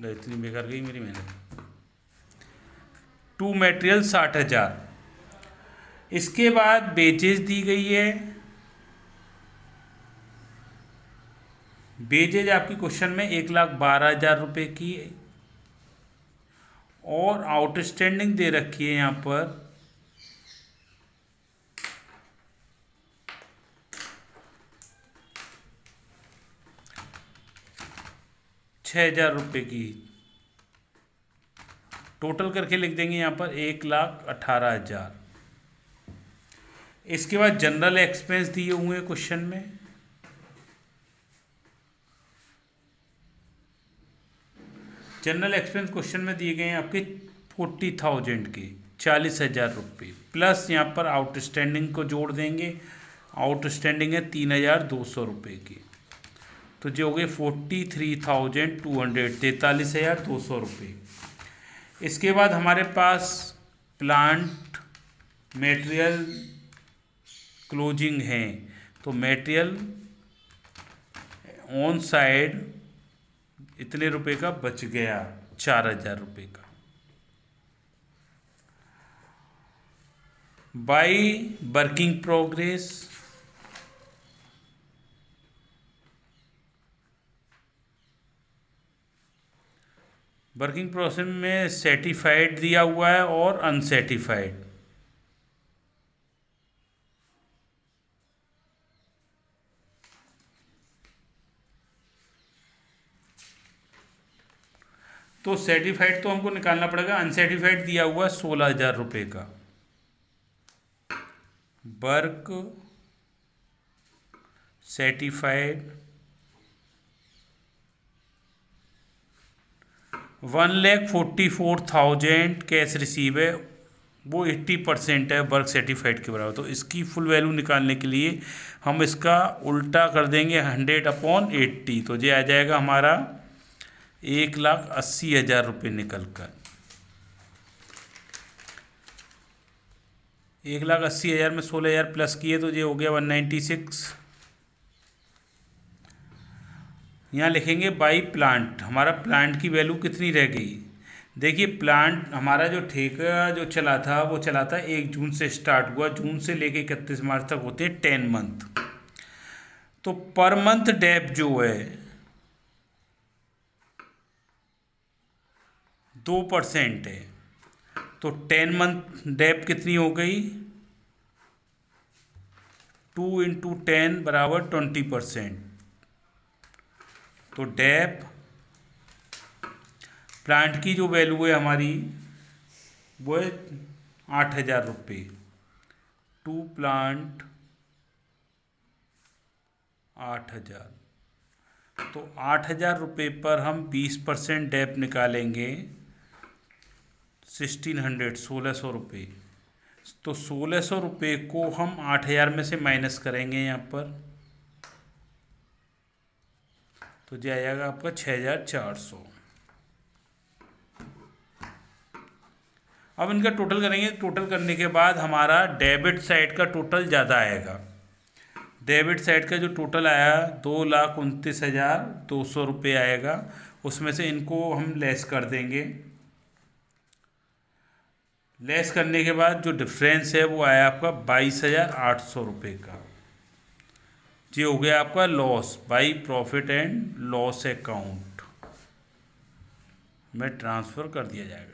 इतनी बेकार गई मेरी मेहनत। To material 60,000। इसके बाद बेचेज दी गई है। बेचेज आपकी क्वेश्चन में 1,12,000 रुपये की है, और आउटस्टैंडिंग दे रखी है यहाँ पर 6,000 रुपये की। टोटल करके लिख देंगे यहाँ पर 1,18,000। इसके बाद जनरल एक्सपेंस दिए हुए हैं क्वेश्चन में। जनरल एक्सपेंस क्वेश्चन में दिए गए हैं आपके 40,000 के, 40,000 रुपये, प्लस यहाँ पर आउटस्टैंडिंग को जोड़ देंगे। आउटस्टैंडिंग है 3,200 रुपये की, तो जो हो गए 43,200, 43,200 रुपये। इसके बाद हमारे पास प्लांट मटेरियल क्लोजिंग है, तो मटेरियल ऑन साइड इतने रुपए का बच गया, 4,000 रुपये का। By working progress, working process में सर्टिफाइड दिया हुआ है और अनसर्टिफाइड। तो सर्टिफाइड तो हमको निकालना पड़ेगा। अनसर्टिफाइड दिया हुआ 16,000 रुपये का। वर्क सर्टिफाइड 1,44,000 कैश रिसीव है, वो 80% है वर्क सर्टिफाइड के बराबर। तो इसकी फुल वैल्यू निकालने के लिए हम इसका उल्टा कर देंगे 100/80, तो ये आ जाएगा हमारा 1,80,000 रुपये निकल कर। 1,80,000 में 16,000 प्लस किए तो ये हो गया 196। यहाँ लिखेंगे बाई प्लांट, हमारा प्लांट की वैल्यू कितनी रह गई। देखिए प्लांट हमारा जो ठेका जो चला था वो चला था 1 जून से स्टार्ट हुआ, जून से लेके 31 मार्च तक होते हैं 10 मंथ। तो पर मंथ डेप जो है 2% है, तो 10 मंथ डेप कितनी हो गई, 2 × 10 बराबर 20%। तो डेप प्लांट की जो वैल्यू है हमारी वो है 8,000 रुपये। टू प्लांट 8,000, तो 8,000 रुपये पर हम 20% डेप निकालेंगे, 1,600, 1,600 रुपये। तो 1,600 रुपये को हम 8,000 में से माइनस करेंगे यहाँ पर, तो जो आएगा आपका 6,400। अब इनका टोटल करेंगे। टोटल करने के बाद हमारा डेबिट साइड का टोटल ज़्यादा आएगा। डेबिट साइड का जो टोटल आया 2,29,200 रुपये आएगा, उसमें से इनको हम लेस कर देंगे। लेस करने के बाद जो डिफरेंस है वो आया आपका 22,800 रुपये का। ये हो गया आपका loss by profit and loss account में ट्रांसफ़र कर दिया जाएगा।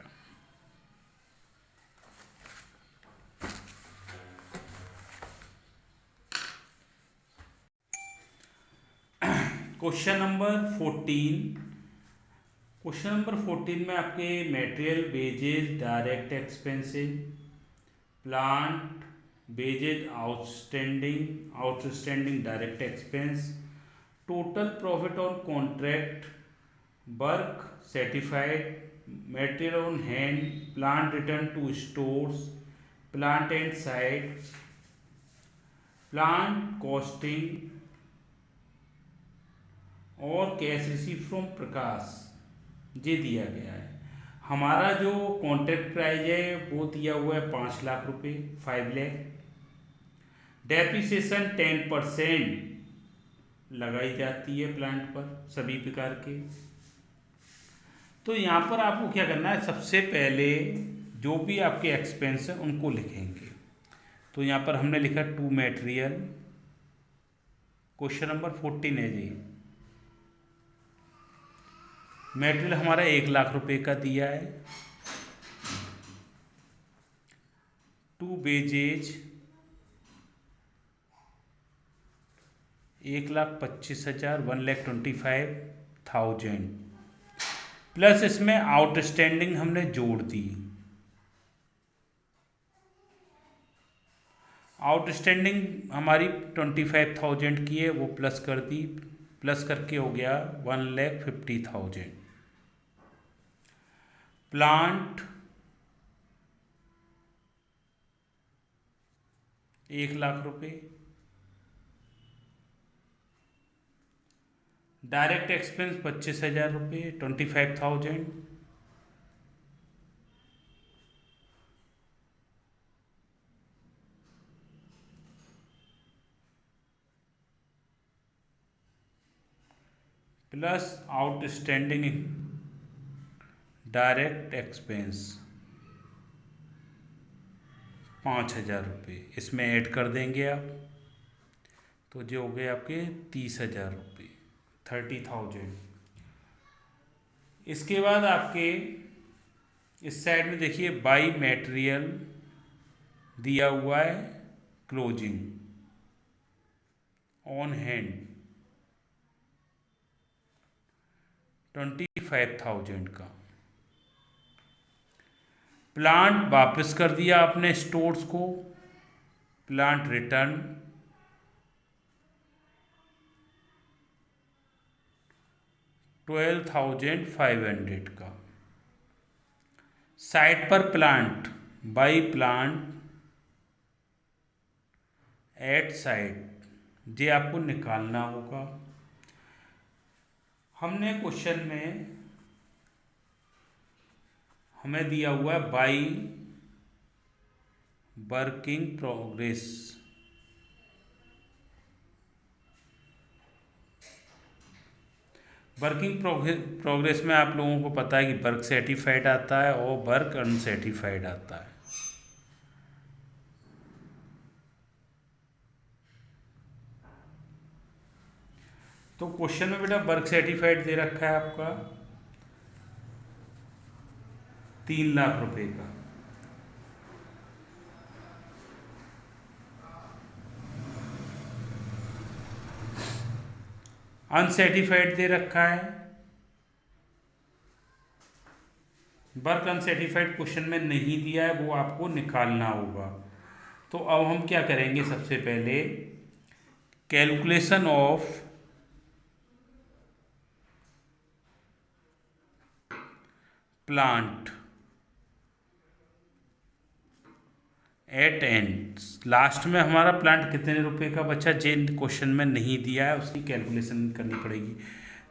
Question number 14। क्वेश्चन नंबर 14 में आपके material wages direct expenses, plant wages outstanding direct expense, total profit on contract, work certified, material on hand, plant return to stores, plant and site, plant costing और cash receive from Prakash, ये दिया गया है। हमारा जो contract price है वो दिया हुआ है 5 लाख रुपये, 5 लाख। डेप्रिसिएशन 10% लगाई जाती है प्लांट पर सभी प्रकार के। तो तो यहाँ पर आपको क्या करना है, सबसे पहले जो भी आपके एक्सपेंस हैं उनको लिखेंगे। तो यहाँ पर हमने लिखा टू मटेरियल, क्वेश्चन नंबर 14 है जी। मटेरियल हमारा 1,00,000 रुपए का दिया है। टू वेजेज 1,25,000, 1,25,000 प्लस इसमें आउटस्टैंडिंग हमने जोड़ दी। आउटस्टैंडिंग हमारी 25,000 की है, वो प्लस कर दी, प्लस करके हो गया 1,50,000। प्लांट 1,00,000 रुपए। डायरेक्ट एक्सपेंस 25,000 रुपये, 25,000। प्लस आउटस्टैंडिंग डायरेक्ट एक्सपेंस 5,000 रुपये, इसमें ऐड कर देंगे आप, तो जो हो गए आपके 30,000 रुपये, 30,000। इसके बाद आपके इस साइड में देखिए बाई मटेरियल दिया हुआ है, क्लोजिंग ऑन हैंड 25,000 का। प्लांट वापस कर दिया आपने स्टोर्स को, प्लांट रिटर्न 12,500 का। साइट पर plant by plant at site, ये आपको निकालना होगा। हमने क्वेश्चन में हमें दिया हुआ है by working progress. Working progress में आप लोगों को पता है कि वर्क सर्टिफाइड आता है और वर्क अनसर्टिफाइड आता है। तो क्वेश्चन में बेटा वर्क सर्टिफाइड दे रखा है आपका 3,00,000 रुपए का। अनसर्टिफाइड दे रखा है, वर्क अनसर्टिफाइड क्वेश्चन में नहीं दिया है, वो आपको निकालना होगा। तो अब हम क्या करेंगे, सबसे पहले calculation of plant at and, last में हमारा प्लांट कितने रुपए का बचा, जिन क्वेश्चन में नहीं दिया है उसकी कैलकुलेशन करनी पड़ेगी।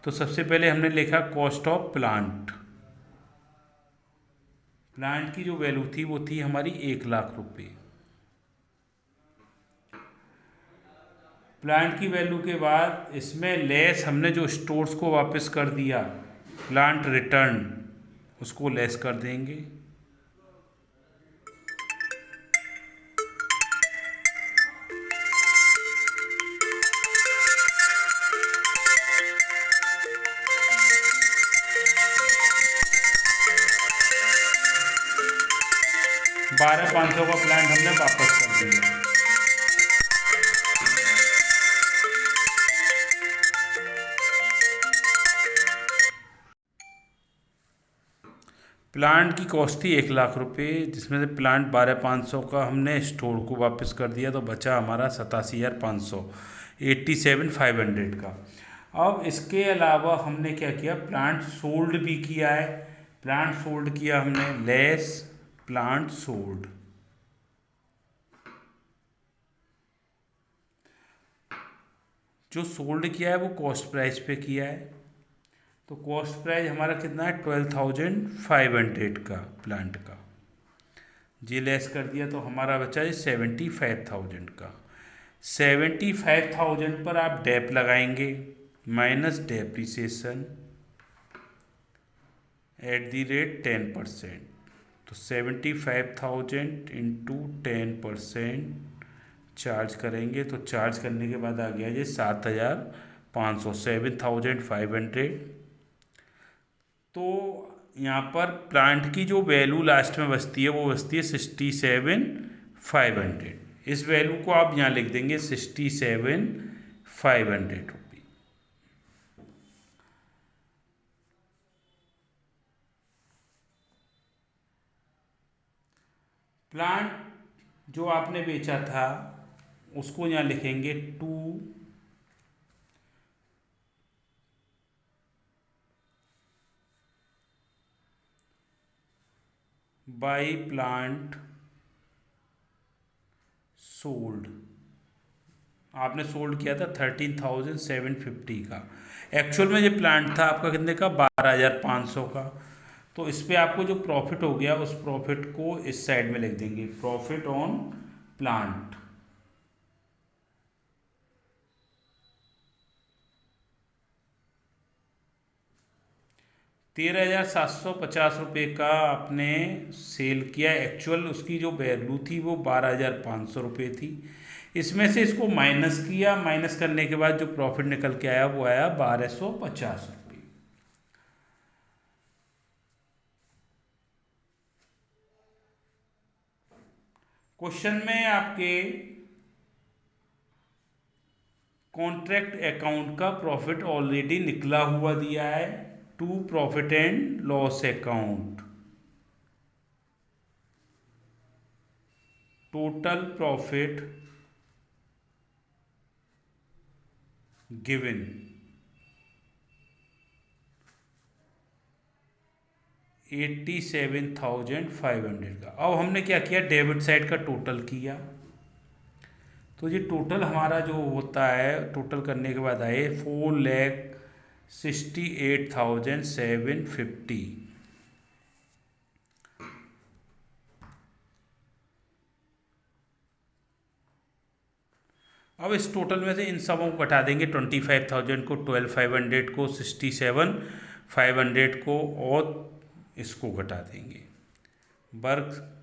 तो सबसे पहले हमने लिखा कॉस्ट ऑफ प्लांट। प्लांट की जो वैल्यू थी वो थी हमारी 1,00,000 रुपये। प्लांट की वैल्यू के बाद इसमें लेस हमने जो स्टोर्स को वापस कर दिया, प्लांट रिटर्न, उसको लेस कर देंगे। बारह 500 का प्लांट हमने वापस कर दिया। प्लांट की कॉस्ट थी 1,00,000 रुपये, जिसमें से प्लांट 12,500 का हमने स्टोर को वापस कर दिया, तो बचा हमारा 87,500, 87,500 का। अब इसके अलावा हमने क्या किया, प्लांट सोल्ड भी किया है। प्लांट सोल्ड किया हमने, लेस प्लांट सोल्ड, जो सोल्ड किया है वो कॉस्ट प्राइस पे किया है। तो कॉस्ट प्राइस हमारा कितना है, 12,500 का प्लांट का। जी लेस कर दिया तो हमारा बचा है 75,000 का। 75,000 पर आप डेप लगाएंगे, माइनस डेप्रिसिएशन 10%। तो 75,000 इंटू 10% चार्ज करेंगे, तो चार्ज करने के बाद आ गया जी 7,500, 7,500। तो यहाँ पर प्लांट की जो वैल्यू लास्ट में बचती है वो बचती है 67,500। इस वैल्यू को आप यहाँ लिख देंगे 67,500 रुपये। प्लांट जो आपने बेचा था उसको यहाँ लिखेंगे 2 बाई प्लांट सोल्ड। आपने सोल्ड किया था 13,750 का। एक्चुअल में ये प्लांट था आपका कितने का, 12,500 का। तो इस पे आपको जो प्रॉफिट हो गया उस प्रॉफिट को इस साइड में लिख देंगे, प्रॉफिट ऑन प्लांट। ₹13,750 का आपने सेल किया। एक्चुअल उसकी जो वैल्यू थी वो 12,500 रुपये थी। इसमें से इसको माइनस किया, माइनस करने के बाद जो प्रॉफिट निकल के आया वो आया 1,250 रुपये। क्वेश्चन में आपके कॉन्ट्रैक्ट अकाउंट का प्रॉफिट ऑलरेडी निकला हुआ दिया है, to profit and loss account. Total profit given 87,500 का। अब हमने क्या किया, डेबिट साइड का टोटल किया। तो ये टोटल हमारा जो होता है, टोटल करने के बाद आए 4,68,750। अब इस टोटल में से इन सबों को घटा देंगे, 25,000 को, 12,500 को, 67,500 को, और इसको घटा देंगे। वर्क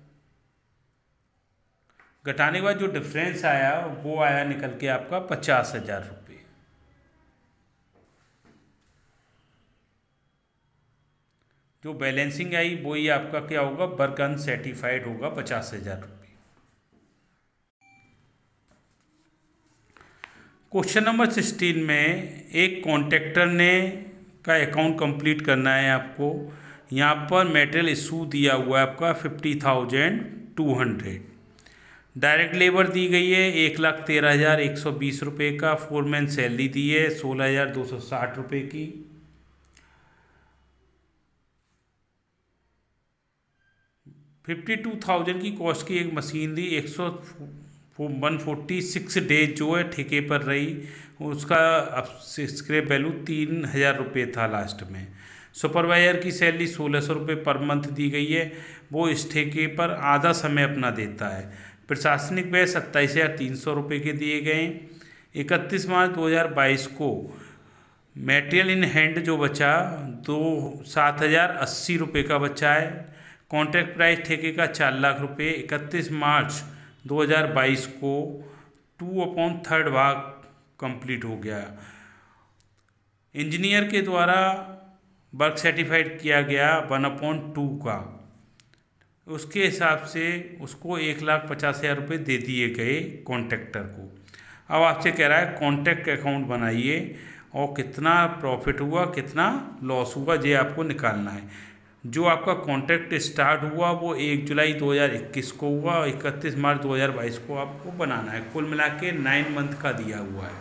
घटाने के बाद जो डिफरेंस आया वो आया निकल के आपका 50,000 रुपये। जो बैलेंसिंग आई वही आपका क्या होगा, वर्क अनसैटिस्फाइड होगा, 50,000 रुपये। क्वेश्चन नंबर 16 में एक कॉन्ट्रैक्टर ने का अकाउंट कंप्लीट करना है आपको। यहाँ पर मटेरियल इशू दिया हुआ है आपका 50,200। डायरेक्ट लेबर दी गई है 1,13,120 रुपये का। फोरमैन सैलरी दी है 16,260 रुपये की। $52,000 की कॉस्ट की एक मशीन दी, 146 डेज जो है ठेके पर रही। उसका अब स्क्रैप वैल्यू 3,000 रुपये था लास्ट में। सुपरवाइजर की सैलरी 1,600 रुपये पर मंथ दी गई है, वो इस ठेके पर आधा समय अपना देता है। प्रशासनिक व्यय 27,300 रुपये के दिए गए। 31 मार्च 2022 को मटेरियल इन हैंड जो बचा 7,080 रुपये का बचा है। कॉन्ट्रैक्ट प्राइस ठेके का 4 लाख रुपये। 31 मार्च 2022 को 2/3 भाग कंप्लीट हो गया। इंजीनियर के द्वारा वर्क सर्टिफाइड किया गया 1/2 का। उसके हिसाब से उसको 1,50,000 रुपये दे दिए गए कॉन्ट्रैक्टर को। अब आपसे कह रहा है कॉन्ट्रैक्ट अकाउंट बनाइए और कितना प्रॉफिट हुआ कितना लॉस हुआ ये आपको निकालना है। जो आपका कॉन्ट्रैक्ट स्टार्ट हुआ वो 1 जुलाई 2021 को हुआ और 31 मार्च 2022 को आपको बनाना है। कुल मिला के 9 मंथ का दिया हुआ है।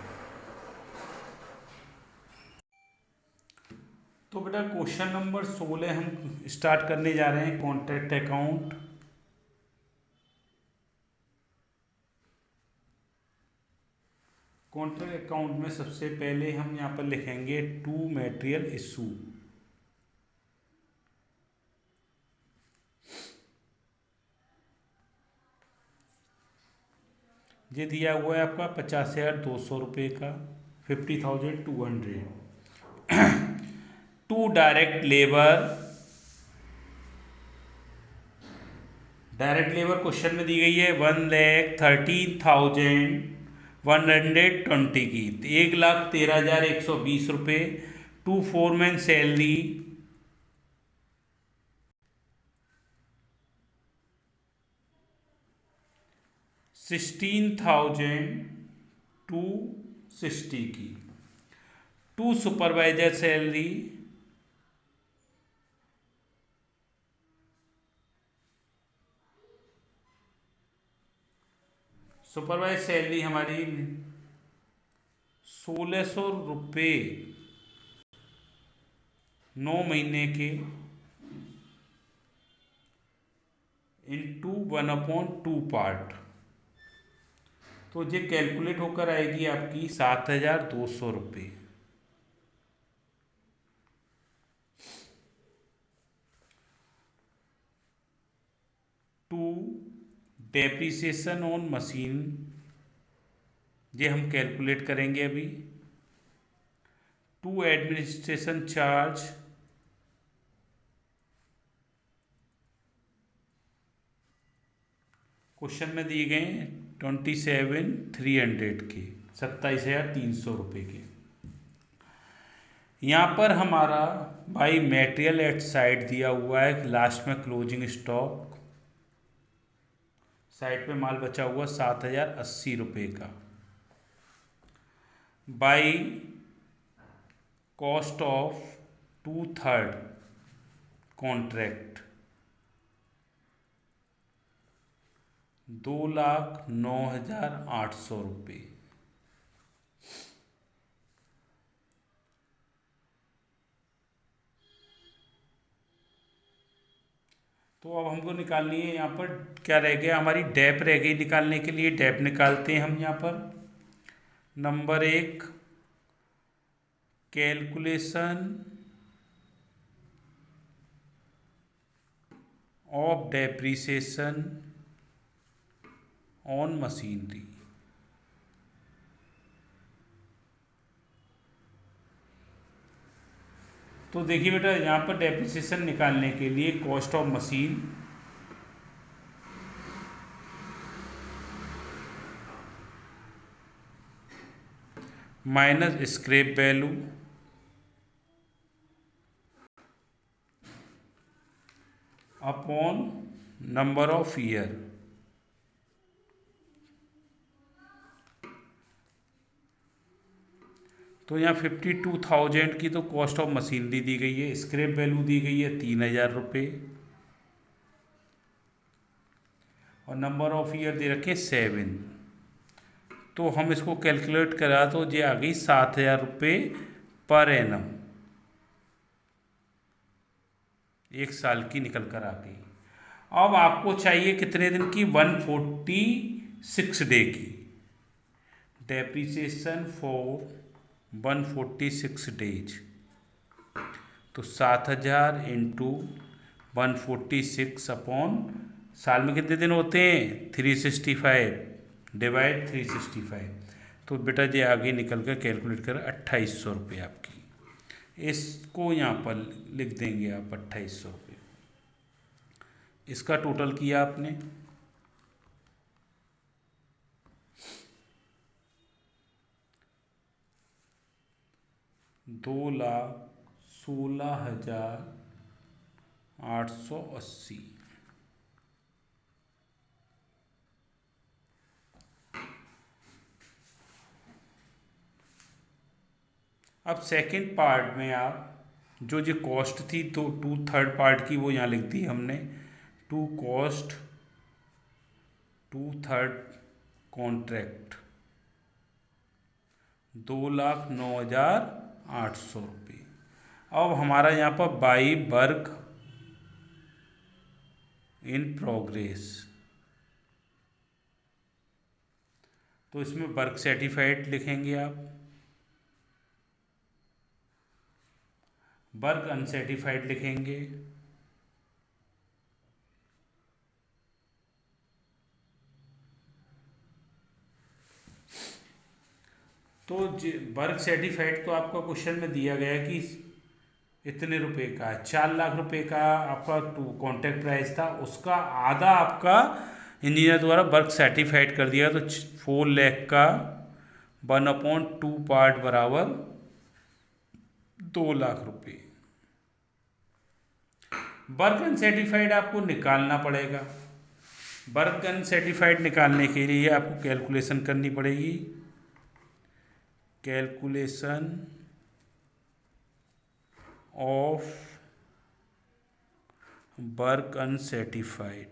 तो बेटा क्वेश्चन नंबर 16 हम स्टार्ट करने जा रहे हैं, कॉन्ट्रैक्ट अकाउंट। कॉन्ट्रैक्ट अकाउंट में सबसे पहले हम यहाँ पर लिखेंगे टू मटेरियल इशू। ये दिया हुआ है आपका 50,200 रुपये का, 50,200। To direct labour direct labour question में दी गई है 1,13,120 की, 1,13,120 रुपये। टू फोरमैन सैलरी 16,260 की। टू सुपरवाइजर सैलरी 1,600 रुपये 9 महीने के इंटू 1/2 पार्ट, तो ये कैलकुलेट होकर आएगी आपकी 7,200 रुपये। टू डेप्रिसिएशन ऑन मशीन, ये हम कैलकुलेट करेंगे अभी। टू एडमिनिस्ट्रेशन चार्ज क्वेश्चन में दिए गए 27,300 के, 27,300 रुपये के। यहाँ पर हमारा बाई मटेरियल एट साइड दिया हुआ है, लास्ट में क्लोजिंग स्टॉक, साइड पे माल बचा हुआ 7,080 रुपये का। बाई कॉस्ट ऑफ 2/3 कॉन्ट्रैक्ट 2,09,800 रुपये। तो अब हमको निकालनी है, यहाँ पर क्या रह गया, हमारी डेप रह गई निकालने के लिए। डेप निकालते हैं हम यहाँ पर। Number 1, calculation of depreciation on machinery. तो देखिए बेटा, यहाँ पर डेप्रिसिएशन निकालने के लिए cost of machine minus scrap value upon number of year. तो यहाँ 52,000 की तो कॉस्ट ऑफ मशीनरी दी गई है, स्क्रैप वैल्यू दी गई है 3,000 रुपये, और नंबर ऑफ ईयर दे रखे 7। तो हम इसको कैलकुलेट करा तो ये आ गई 7,000 रुपये पर एनम, 1 साल की निकल कर आ गई। अब आपको चाहिए कितने दिन की, 146 डे की। डेप्रिसिएशन फॉर 146 डेज, तो 7,000 इंटू 146 अपॉन साल में कितने दिन होते हैं, 365 डिवाइड 365। तो बेटा ये आगे निकल कर कैलकुलेट कर 2,800 रुपये आपकी। इसको यहाँ पर लिख देंगे आप 2,800 रुपये। इसका टोटल किया आपने 2,16,880। अब सेकंड पार्ट में आप जो कॉस्ट थी तो 2/3 पार्ट की वो यहाँ लिख दी हमने। टू कॉस्ट 2/3 कॉन्ट्रैक्ट 2,09,800 रुपये। अब हमारा यहाँ पर बाई वर्क इन प्रोग्रेस, तो इसमें वर्क सर्टिफाइड लिखेंगे आप, वर्क अनसर्टिफाइड लिखेंगे। तो वर्क सर्टिफाइड तो आपका क्वेश्चन में दिया गया कि इतने रुपए का है। 4 लाख रुपए का आपका कॉन्ट्रैक्ट प्राइस था, उसका आधा आपका इंजीनियर द्वारा वर्क सर्टिफाइड कर दिया, तो 4 लाख का 1/2 पार्ट बराबर 2 लाख रुपए। वर्क अनसर्टिफाइड आपको निकालना पड़ेगा। वर्क अनसर्टिफाइड निकालने के लिए आपको कैलकुलेशन करनी पड़ेगी। Calculation of work uncertified.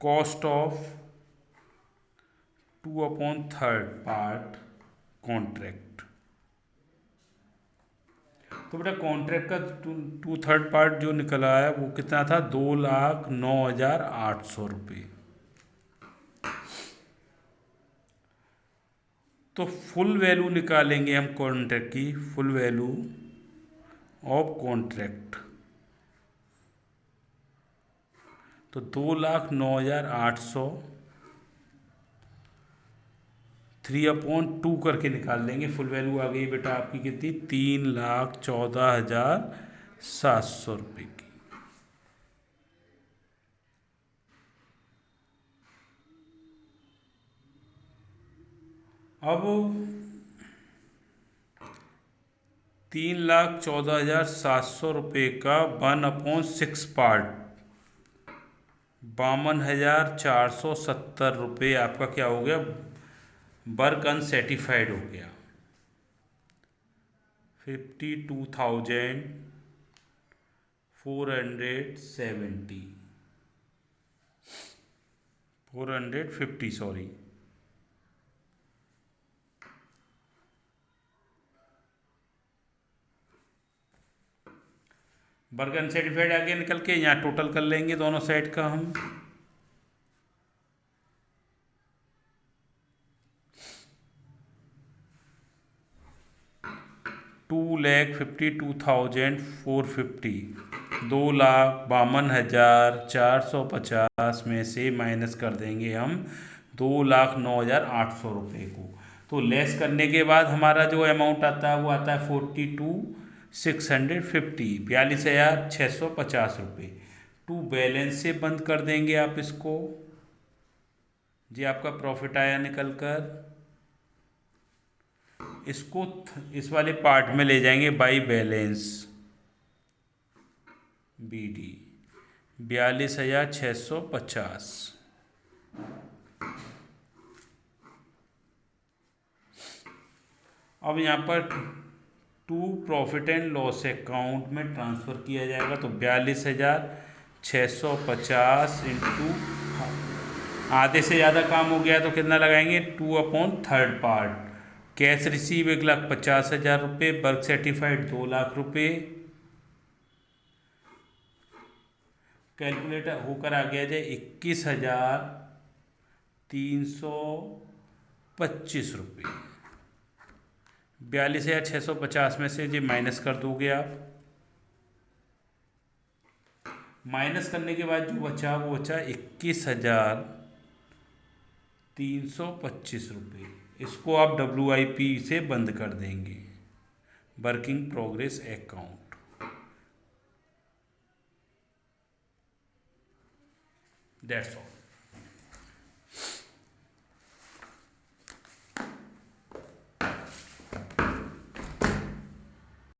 Cost of 2/3 part contract. तो बेटा कॉन्ट्रैक्ट का 2/3 पार्ट जो निकल आया वो कितना था, 2,09,800 रुपये। तो फुल वैल्यू निकालेंगे हम कॉन्ट्रैक्ट की, फुल वैल्यू ऑफ कॉन्ट्रैक्ट, तो 2,09,800 3/2 करके निकाल देंगे। फुल वैल्यू आ गई बेटा आपकी कितनी, 3,14,700 रुपये की। अब 3,14,700 रुपये का 1/6 पार्ट 52,470 रुपये आपका क्या हो गया, वर्क अनसर्टिफाइड हो गया। 450 सॉरी। वर्क अनसर्टिफाइड आगे निकल के यहाँ टोटल कर लेंगे दोनों साइड का हम। $2,52,450 2,52,450 में से माइनस कर देंगे हम 2,09,800 रुपये को। तो लेस करने के बाद हमारा जो अमाउंट आता है वो आता है 42,650 42,650 रुपये। टू बैलेंस से बंद कर देंगे आप इसको, जी आपका प्रॉफिट आया निकल कर। इसको इस वाले पार्ट में ले जाएंगे बाई बैलेंस, BD 42,650। अब यहाँ पर to profit and loss account में ट्रांसफ़र किया जाएगा, तो 42,650 इंटू आधे से ज़्यादा काम हो गया तो कितना लगाएंगे, 2/3 पार्ट। कैश रिसीव 1,50,000 रुपये, वर्क सर्टिफाइड 2 लाख रुपये। कैलकुलेटर होकर आ गया जाए 21,325 रुपये। 42,650 में से जी माइनस कर दोगे आप। माइनस करने के बाद जो बचा वो बचा 21,325 रुपये। इसको आप WIP से बंद कर देंगे, working progress account. That's all.